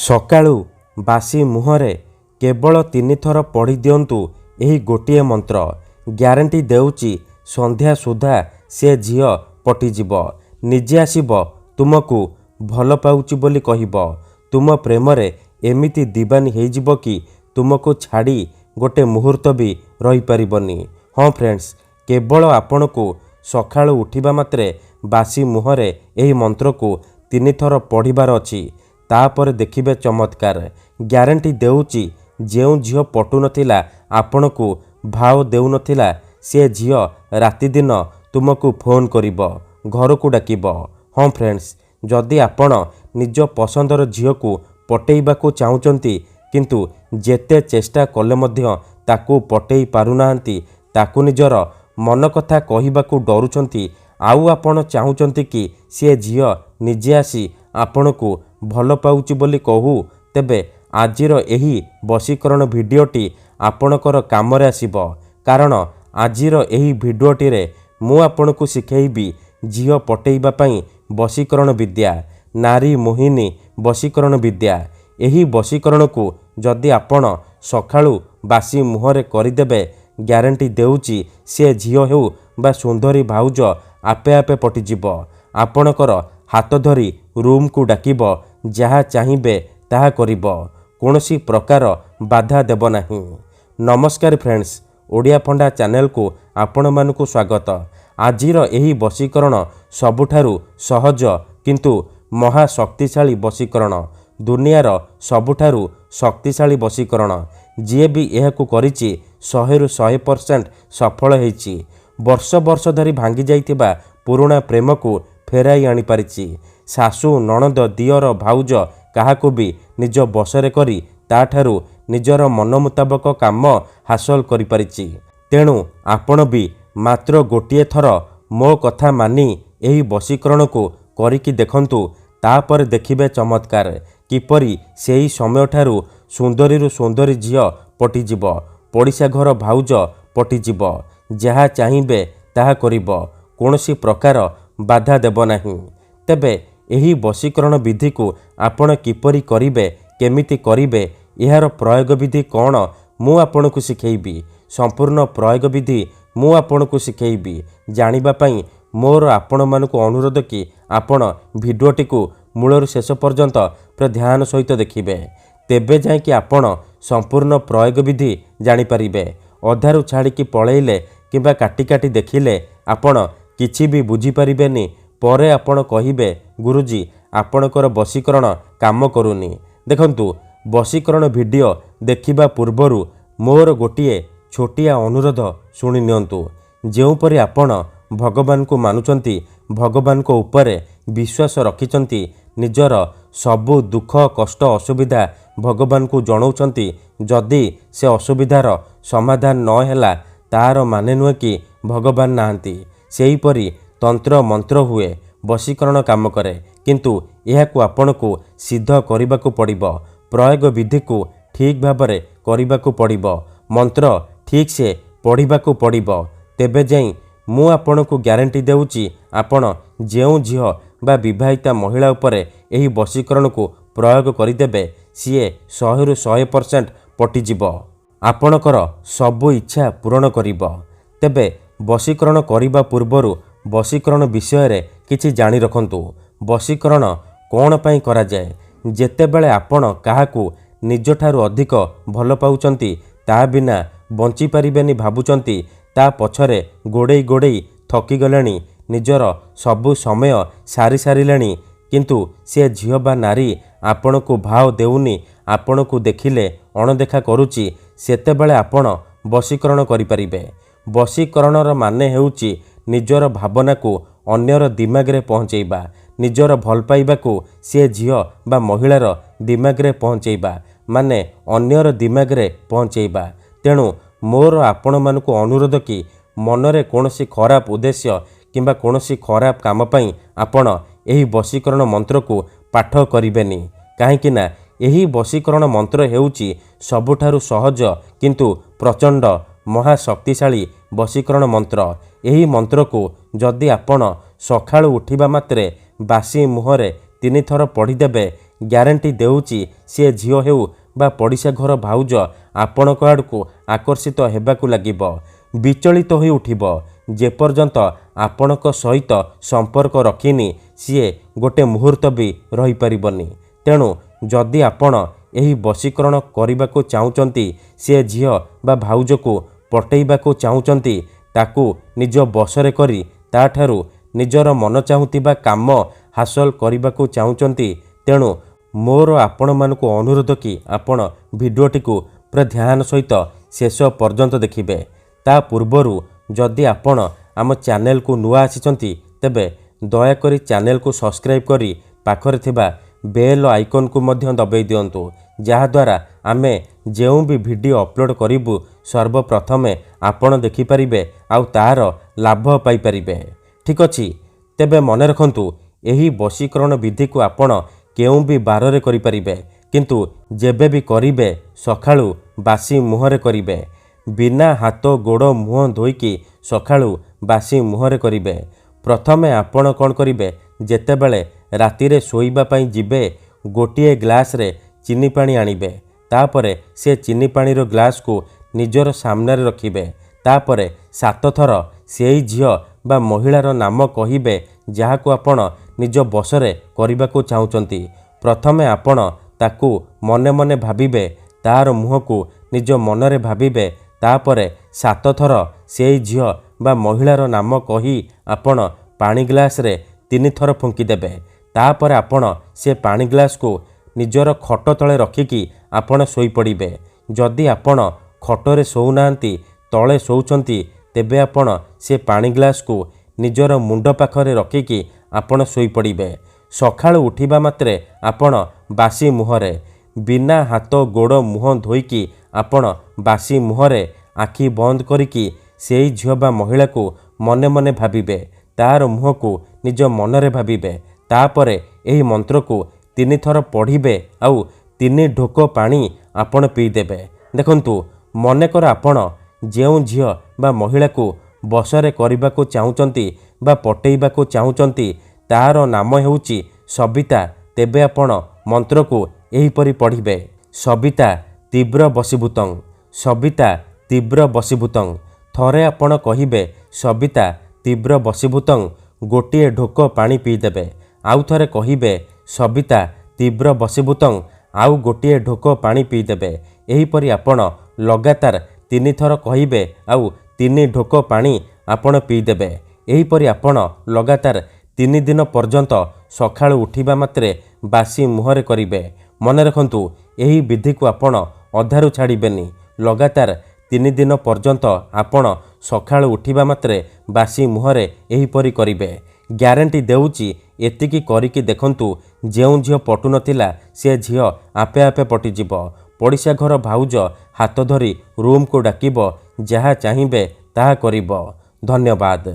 ସକାଳୁ ବାସି ମୁହଁରେ କେବଳ 3 ଥର ପଢ଼ି ଦିଅନ୍ତୁ ଏହି ଗୋଟିଏ ମନ୍ତ୍ର। ଗ୍ୟାରେଣ୍ଟି ଦେଉଛି ସନ୍ଧ୍ୟା ସୁଦ୍ଧା ସେ ଝିଅ ପଟିଯିବ। ନିଜେ ଆସିବ ତୁମକୁ ଭଲ ପାଉଛି ବୋଲି କହିବ। ତୁମ ପ୍ରେମରେ ଏମିତି ଦିବାନୀ ହେଇଯିବ କି ତୁମକୁ ଛାଡ଼ି ଗୋଟେ ମୁହୂର୍ତ୍ତ ବି ରହିପାରିବନି। ହଁ ଫ୍ରେଣ୍ଡସ୍, କେବଳ ଆପଣଙ୍କୁ ସକାଳୁ ଉଠିବା ମାତ୍ରେ ବାସି ମୁହଁରେ ଏହି ମନ୍ତ୍ରକୁ 3 ଥର ପଢ଼ିବାର ଅଛି। ତାପରେ ଦେଖିବେ ଚମତ୍କାର। ଗ୍ୟାରେଣ୍ଟି ଦେଉଛି ଯେଉଁ ଝିଅ ପଟୁନଥିଲା, ଆପଣଙ୍କୁ ଭାव ଦେଉନଥିଲା, ସେ ଝିଅ ରାତିଦିନ ତୁମକୁ ଫୋନ୍ କରିବ, ଘରକୁ ଡାକିବ। ହଁ ଫ୍ରେଣ୍ଡସ୍, ଯଦି ଆପଣ ନିଜ ପସନ୍ଦର ଝିଅକୁ ପଟେଇବାକୁ ଚାହୁଁଛନ୍ତି କିନ୍ତୁ ଯେତେ ଚେଷ୍ଟା କଲେ ମଧ୍ୟ ତାକୁ ପଟେଇ ପାରୁନାହାନ୍ତି, ତାକୁ ନିଜର ମନ କଥା କହିବାକୁ ଡରୁଛନ୍ତି, ଆଉ ଆପଣ ଚାହୁଁଛନ୍ତି କି ସେ ଝିଅ ନିଜେ ଆସି ଆପଣଙ୍କୁ ଭଲ ପାଉଛି ବୋଲି କହୁ, ତେବେ ଆଜିର ଏହି ବଶୀକରଣ ଭିଡ଼ିଓଟି ଆପଣଙ୍କର କାମରେ ଆସିବ। କାରଣ ଆଜିର ଏହି ଭିଡ଼ିଓଟିରେ ମୁଁ ଆପଣଙ୍କୁ ଶିଖେଇବି ଝିଅ ପଟେଇବା ପାଇଁ ବଶୀକରଣ ବିଦ୍ୟା, ନାରୀ ମୋହିନୀ ବଶୀକରଣ ବିଦ୍ୟା। ଏହି ବଶୀକରଣକୁ ଯଦି ଆପଣ ସକାଳୁ ବାସି ମୁହଁରେ କରିଦେବେ, ଗ୍ୟାରେଣ୍ଟି ଦେଉଛି ସେ ଝିଅ ହେଉ ବା ସୁନ୍ଦରୀ ଭାଉଜ ଆପେ ଆପେ ପଟିଯିବ। ଆପଣଙ୍କର ହାତ ଧରି ରୁମ୍କୁ ଡାକିବ, ଯାହା ଚାହିଁବେ ତାହା କରିବ, କୌଣସି ପ୍ରକାର ବାଧା ଦେବ ନାହିଁ। ନମସ୍କାର ଫ୍ରେଣ୍ଡସ୍, ଓଡ଼ିଆ ଫଣ୍ଡା ଚ୍ୟାନେଲକୁ ଆପଣମାନଙ୍କୁ ସ୍ୱାଗତ। ଆଜିର ଏହି ବଶୀକରଣ ସବୁଠାରୁ ସହଜ କିନ୍ତୁ ମହାଶକ୍ତିଶାଳୀ ବଶୀକରଣ। ଦୁନିଆର ସବୁଠାରୁ ଶକ୍ତିଶାଳୀ ବଶୀକରଣ। ଯିଏ ବି ଏହାକୁ କରିଛି 100ରୁ 100% ସଫଳ ହେଇଛି। ବର୍ଷ ବର୍ଷ ଧରି ଭାଙ୍ଗି ଯାଇଥିବା ପୁରୁଣା ପ୍ରେମକୁ ଫେରାଇ ଆଣିପାରିଛି। ଶାଶୁ, ନଣନ୍ଦ, ଦିଅର, ଭାଉଜ କାହାକୁ ବି ନିଜ ବଶରେ କରି ତାଠାରୁ ନିଜର ମନ ମୁତାବକ କାମ ହାସଲ କରିପାରିଛି। ତେଣୁ ଆପଣ ବି ମାତ୍ର ଗୋଟିଏ ଥର ମୋ କଥା ମାନି ଏହି ବଶୀକରଣକୁ କରିକି ଦେଖନ୍ତୁ। ତାପରେ ଦେଖିବେ ଚମତ୍କାର, କିପରି ସେହି ସମୟଠାରୁ ସୁନ୍ଦରୀରୁ ସୁନ୍ଦରୀ ଝିଅ ପଟିଯିବ, ପଡ଼ିଶା ଘର ଭାଉଜ ପଟିଯିବ, ଯାହା ଚାହିଁବେ ତାହା କରିବ, କୌଣସି ପ୍ରକାର ବାଧା ଦେବ ନାହିଁ। ତେବେ ଏହି ବଶୀକରଣ ବିଧିକୁ ଆପଣ କିପରି କରିବେ, କେମିତି କରିବେ, ଏହାର ପ୍ରୟୋଗ ବିଧି କ'ଣ, ମୁଁ ଆପଣଙ୍କୁ ଶିଖେଇବି। ସମ୍ପୂର୍ଣ୍ଣ ପ୍ରୟୋଗ ବିଧି ମୁଁ ଆପଣଙ୍କୁ ଶିଖେଇବି। ଜାଣିବା ପାଇଁ ମୋର ଆପଣମାନଙ୍କୁ ଅନୁରୋଧ କି ଆପଣ ଭିଡ଼ିଓଟିକୁ ମୂଳରୁ ଶେଷ ପର୍ଯ୍ୟନ୍ତ ପୁରା ଧ୍ୟାନ ସହିତ ଦେଖିବେ। ତେବେ ଯାଇକି ଆପଣ ସମ୍ପୂର୍ଣ୍ଣ ପ୍ରୟୋଗ ବିଧି ଜାଣିପାରିବେ। ଅଧାରୁ ଛାଡ଼ିକି ପଳେଇଲେ କିମ୍ବା କାଟି କାଟି ଦେଖିଲେ ଆପଣ କିଛି ବି ବୁଝିପାରିବେନି। ପରେ ଆପଣ କହିବେ, ଗୁରୁଜୀ ଆପଣଙ୍କର ବଶୀକରଣ କାମ କରୁନି। ଦେଖନ୍ତୁ, ବଶୀକରଣ ଭିଡ଼ିଓ ଦେଖିବା ପୂର୍ବରୁ ମୋର ଗୋଟିଏ ଛୋଟିଆ ଅନୁରୋଧ ଶୁଣି ନିଅନ୍ତୁ। ଯେଉଁପରି ଆପଣ ଭଗବାନଙ୍କୁ ମାନୁଛନ୍ତି, ଭଗବାନଙ୍କ ଉପରେ ବିଶ୍ୱାସ ରଖିଛନ୍ତି, ନିଜର ସବୁ ଦୁଃଖ କଷ୍ଟ ଅସୁବିଧା ଭଗବାନଙ୍କୁ ଜଣାଉଛନ୍ତି, ଯଦି ସେ ଅସୁବିଧାର ସମାଧାନ ନ ହେଲା ତାହାର ମାନେ ନୁହେଁ କି ଭଗବାନ ନାହାନ୍ତି। ସେହିପରି ତନ୍ତ୍ର ମନ୍ତ୍ର ହୁଏ, ବଶୀକରଣ କାମ କରେ, କିନ୍ତୁ ଏହାକୁ ଆପଣଙ୍କୁ ସିଦ୍ଧ କରିବାକୁ ପଡ଼ିବ। ପ୍ରୟୋଗ ବିଧିକୁ ଠିକ୍ ଭାବରେ କରିବାକୁ ପଡ଼ିବ, ମନ୍ତ୍ର ଠିକ୍ସେ ପଢ଼ିବାକୁ ପଡ଼ିବ। ତେବେ ଯାଇ ମୁଁ ଆପଣଙ୍କୁ ଗ୍ୟାରେଣ୍ଟି ଦେଉଛି ଆପଣ ଯେଉଁ ଝିଅ ବା ବିବାହିତା ମହିଳା ଉପରେ ଏହି ବଶୀକରଣକୁ ପ୍ରୟୋଗ କରିଦେବେ, ସିଏ 100ରୁ 100% ପଟିଯିବ, ଆପଣଙ୍କର ସବୁ ଇଚ୍ଛା ପୂରଣ କରିବ। ତେବେ ବଶୀକରଣ କରିବା ପୂର୍ବରୁ ବଶୀକରଣ ବିଷୟରେ କିଛି ଜାଣି ରଖନ୍ତୁ। ବଶୀକରଣ କ'ଣ ପାଇଁ କରାଯାଏ? ଯେତେବେଳେ ଆପଣ କାହାକୁ ନିଜଠାରୁ ଅଧିକ ଭଲ ପାଉଛନ୍ତି, ତା ବିନା ବଞ୍ଚିପାରିବେନି ଭାବୁଛନ୍ତି, ତା ପଛରେ ଗୋଡ଼େଇ ଗୋଡ଼େଇ ଥକିଗଲେଣି, ନିଜର ସବୁ ସମୟ ସାରି ସାରିଲେଣି, କିନ୍ତୁ ସେ ଝିଅ ବା ନାରୀ ଆପଣଙ୍କୁ ଭାव ଦେଉନି, ଆପଣଙ୍କୁ ଦେଖିଲେ ଅଣଦେଖା କରୁଛି, ସେତେବେଳେ ଆପଣ ବଶୀକରଣ କରିପାରିବେ। ବଶୀକରଣର ମାନେ ହେଉଛି ନିଜର ଭାବନାକୁ ଅନ୍ୟର ଦିମାଗରେ ପହଞ୍ଚେଇବା, ନିଜର ଭଲ ପାଇବାକୁ ସେ ଝିଅ ବା ମହିଳାର ଦିମାଗରେ ପହଞ୍ଚେଇବା, ମାନେ ଅନ୍ୟର ଦିମାଗରେ ପହଞ୍ଚେଇବା। ତେଣୁ ମୋର ଆପଣମାନଙ୍କୁ ଅନୁରୋଧ କି ମନରେ କୌଣସି ଖରାପ ଉଦ୍ଦେଶ୍ୟ କିମ୍ବା କୌଣସି ଖରାପ କାମ ପାଇଁ ଆପଣ ଏହି ବଶୀକରଣ ମନ୍ତ୍ରକୁ ପାଠ କରିବେନି। କାହିଁକିନା ଏହି ବଶୀକରଣ ମନ୍ତ୍ର ହେଉଛି ସବୁଠାରୁ ସହଜ କିନ୍ତୁ ପ୍ରଚଣ୍ଡ ମହାଶକ୍ତିଶାଳୀ ବଶୀକରଣ ମନ୍ତ୍ର। ଏହି ମନ୍ତ୍ରକୁ ଯଦି ଆପଣ ସକାଳୁ ଉଠିବା ମାତ୍ରେ ବାସି ମୁହଁରେ 3 ଥର ପଢ଼ିଦେବେ, ଗ୍ୟାରେଣ୍ଟି ଦେଉଛି ସିଏ ଝିଅ ହେଉ ବା ପଡ଼ିଶା ଘର ଭାଉଜ ଆପଣଙ୍କ ଆଡ଼କୁ ଆକର୍ଷିତ ହେବାକୁ ଲାଗିବ, ବିଚଳିତ ହୋଇ ଉଠିବ। ଯେପର୍ଯ୍ୟନ୍ତ ଆପଣଙ୍କ ସହିତ ସମ୍ପର୍କ ରଖିନି ସିଏ ଗୋଟେ ମୁହୂର୍ତ୍ତ ବି ରହିପାରିବନି। ତେଣୁ ଯଦି ଆପଣ ଏହି ବଶୀକରଣ କରିବାକୁ ଚାହୁଁଛନ୍ତି, ସିଏ ଝିଅ ବା ଭାଉଜକୁ ପଟେଇବାକୁ ଚାହୁଁଛନ୍ତି, ତାକୁ ନିଜ ବଶରେ କରି ତାଠାରୁ ନିଜର ମନ ଚାହୁଁଥିବା କାମ ହାସଲ କରିବାକୁ ଚାହୁଁଛନ୍ତି, ତେଣୁ ମୋର ଆପଣମାନଙ୍କୁ ଅନୁରୋଧ କି ଆପଣ ଭିଡ଼ିଓଟିକୁ ପୁରା ଧ୍ୟାନ ସହିତ ଶେଷ ପର୍ଯ୍ୟନ୍ତ ଦେଖିବେ। ତା ପୂର୍ବରୁ ଯଦି ଆପଣ ଆମ ଚ୍ୟାନେଲକୁ ନୂଆ ଆସିଛନ୍ତି, ତେବେ ଦୟାକରି ଚ୍ୟାନେଲକୁ ସବସ୍କ୍ରାଇବ୍ କରି ପାଖରେ ଥିବା ବେଲ୍ ଆଇକନ୍କୁ ମଧ୍ୟ ଦବାଇ ଦିଅନ୍ତୁ, ଯାହାଦ୍ୱାରା ଆମେ ଯେଉଁ ବି ଭିଡ଼ିଓ ଅପଲୋଡ଼ କରିବୁ ସର୍ବପ୍ରଥମେ ଆପଣ ଦେଖିପାରିବେ ଆଉ ତାହାର ଲାଭ ପାଇପାରିବେ। ଠିକ୍ ଅଛି, ତେବେ ମନେ ରଖନ୍ତୁ ଏହି ବଶୀକରଣ ବିଧିକୁ ଆପଣ କେଉଁ ବି ବାରରେ କରିପାରିବେ, କିନ୍ତୁ ଯେବେ ବି କରିବେ ସକାଳୁ ବାସି ମୁହଁରେ କରିବେ। ବିନା ହାତ ଗୋଡ଼ ମୁହଁ ଧୋଇକି ସକାଳୁ ବାସି ମୁହଁରେ କରିବେ। ପ୍ରଥମେ ଆପଣ କ'ଣ କରିବେ, ଯେତେବେଳେ ରାତିରେ ଶୋଇବା ପାଇଁ ଯିବେ ଗୋଟିଏ ଗ୍ଲାସରେ ଚିନି ପାଣି ଆଣିବେ। ତାପରେ ସେ ଚିନି ପାଣିର ଗ୍ଲାସକୁ ନିଜର ସାମ୍ନାରେ ରଖିବେ। ତାପରେ 7 ଥର ସେଇ ଝିଅ ବା ମହିଳାର ନାମ କହିବେ ଯାହାକୁ ଆପଣ ନିଜ ବଶରେ କରିବାକୁ ଚାହୁଁଛନ୍ତି। ପ୍ରଥମେ ଆପଣ ତାକୁ ମନେ ମନେ ଭାବିବେ, ତାର ମୁହଁକୁ ନିଜ ମନରେ ଭାବିବେ। ତାପରେ 7 ଥର ସେଇ ଝିଅ ବା ମହିଳାର ନାମ କହି ଆପଣ ପାଣି ଗ୍ଲାସରେ 3 ଥର ଫୁଙ୍କିଦେବେ। ତାପରେ ଆପଣ ସେ ପାଣି ଗ୍ଲାସକୁ ନିଜର ଖଟ ତଳେ ରଖିକି ଆପଣ ଶୋଇପଡ଼ିବେ। ଯଦି ଆପଣ ଖଟରେ ଶୋଉନାହାନ୍ତି, ତଳେ ଶୋଉଛନ୍ତି, ତେବେ ଆପଣ ସେ ପାଣି ଗ୍ଲାସକୁ ନିଜର ମୁଣ୍ଡ ପାଖରେ ରଖିକି ଆପଣ ଶୋଇପଡ଼ିବେ। ସକାଳୁ ଉଠିବା ମାତ୍ରେ ଆପଣ ବାସି ମୁହଁରେ, ବିନା ହାତ ଗୋଡ଼ ମୁହଁ ଧୋଇକି ଆପଣ ବାସି ମୁହଁରେ ଆଖି ବନ୍ଦ କରିକି ସେଇ ଝିଅ ବା ମହିଳାକୁ ମନେ ମନେ ଭାବିବେ, ତାର ମୁହଁକୁ ନିଜ ମନରେ ଭାବିବେ। ତାପରେ ଏହି ମନ୍ତ୍ରକୁ 3 ଥର ପଢ଼ିବେ ଆଉ 3 ଢୋକ ପାଣି ଆପଣ ପିଇଦେବେ। ଦେଖନ୍ତୁ, ମନେକର ଆପଣ ଯେଉଁ ଝିଅ ବା ମହିଳାକୁ ବଶରେ କରିବାକୁ ଚାହୁଁଛନ୍ତି ବା ପଟେଇବାକୁ ଚାହୁଁଛନ୍ତି, ତାହାର ନାମ ହେଉଛି ସବିତା। ତେବେ ଆପଣ ମନ୍ତ୍ରକୁ ଏହିପରି ପଢ଼ିବେ, ସବିତା ତୀବ୍ର ବଶୀଭୂତଂ, ସବିତା ତୀବ୍ର ବଶୀଭୂତଂ। ଥରେ ଆପଣ କହିବେ ସବିତା ତୀବ୍ର ବଶୀଭୂତଂ, ଗୋଟିଏ ଢୋକ ପାଣି ପିଇଦେବେ। ଆଉ ଥରେ କହିବେ ସବିତା ତୀବ୍ର ବଶୀଭୂତଂ, ଆଉ ଗୋଟିଏ ଢୋକ ପାଣି ପିଇଦେବେ। ଏହିପରି ଆପଣ ଲଗାତାର 3 ଥର କହିବେ ଆଉ 3 ଢୋକ ପାଣି ଆପଣ ପିଇଦେବେ। ଏହିପରି ଆପଣ ଲଗାତାର 3 ଦିନ ପର୍ଯ୍ୟନ୍ତ ସକାଳୁ ଉଠିବା ମାତ୍ରେ ବାସି ମୁହଁରେ କରିବେ। ମନେ ରଖନ୍ତୁ, ଏହି ବିଧିକୁ ଆପଣ ଅଧାରୁ ଛାଡ଼ିବେନି। ଲଗାତାର 3 ଦିନ ପର୍ଯ୍ୟନ୍ତ ଆପଣ ସକାଳୁ ଉଠିବା ମାତ୍ରେ ବାସି ମୁହଁରେ ଏହିପରି କରିବେ। ଗ୍ୟାରେଣ୍ଟି ଦେଉଛି, ଏତିକି କରିକି ଦେଖନ୍ତୁ, ଯେଉଁ ଝିଅ ପଟୁନଥିଲା ସେ ଝିଅ ଆପେ ଆପେ ପଟିଯିବ। ପଡ଼ିଶା ଘର ଭାଉଜ ହାତ ଧରି ରୁମ୍କୁ ଡାକିବ, ଯାହା ଚାହିଁବେ ତାହା କରିବ। ଧନ୍ୟବାଦ।